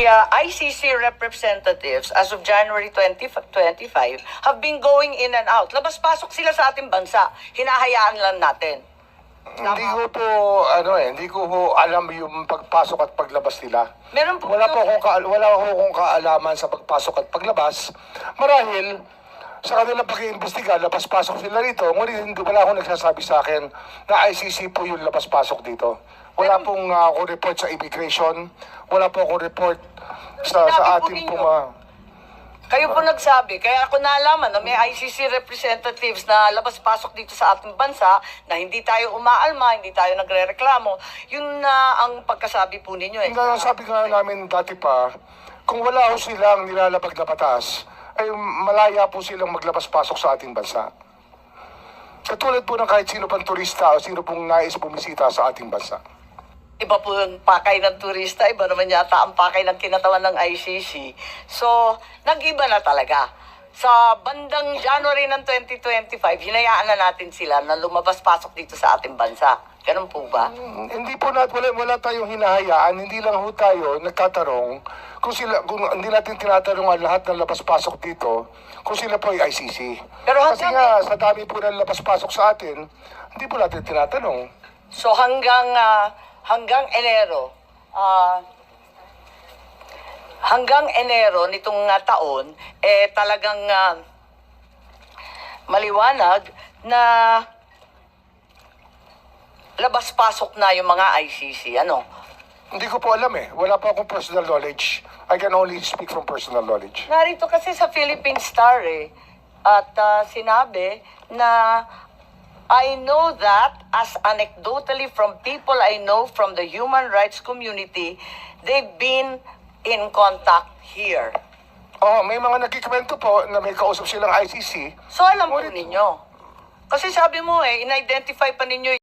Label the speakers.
Speaker 1: ICC representatives as of January 2025 have been going in and out. Labas-pasok sila sa ating bansa. Hinahayaan lang natin.
Speaker 2: Hindi ko po alam yung pagpasok at paglabas nila.
Speaker 1: Meron po
Speaker 2: Wala akong kaalaman sa pagpasok at paglabas. Marahil, sa kanilang pag-iimbestiga, labas-pasok sila rito. Ngunit wala akong nagsasabi sa akin na ICC po yung labas-pasok dito. Wala pong ako report sa immigration. Wala po ako report sa ating
Speaker 1: Kayo po nagsabi, kaya ako naalaman na may ICC representatives na labas-pasok dito sa ating bansa na hindi tayo umaalma, hindi tayo nagre-reklamo. Yun na ang pagkasabi po ninyo eh.
Speaker 2: Sabi nga namin dati pa, kung wala ho silang nilalabag na batas, ay malaya po silang maglabas-pasok sa ating bansa. Katulad po ng kahit sino pang turista o sino pong nais bumisita sa ating bansa.
Speaker 1: Iba po yung pakay ng turista, iba naman yata ang pakay ng kinatawan ng ICC. So, nag-iba na talaga. Sa bandang January ng 2025, hinayaan na natin sila na lumabas-pasok dito sa ating bansa. Ganun po ba?
Speaker 2: Hindi po wala tayong hinahayaan, hindi lang ho tayo nagtatarong kung hindi natin tinatarong ang lahat ng labas-pasok dito kung sila po ay ICC.
Speaker 1: Pero
Speaker 2: kasi nga, sa dami po ng labas-pasok sa atin, hindi po natin tinatanong.
Speaker 1: So hanggang Enero nitong taon, talagang maliwanag na labas-pasok na yung mga ICC. Ano?
Speaker 2: Hindi ko po alam eh. Wala po akong personal knowledge. I can only speak from personal knowledge.
Speaker 1: Narito kasi sa Philippine Star at sinabi na I know that as anecdotally from people I know from the human rights community, they've been in contact here.
Speaker 2: May mga nagkikwento po na may kausap silang ICC.
Speaker 1: So alam po ninyo. Kasi sabi mo in-identify pa ninyo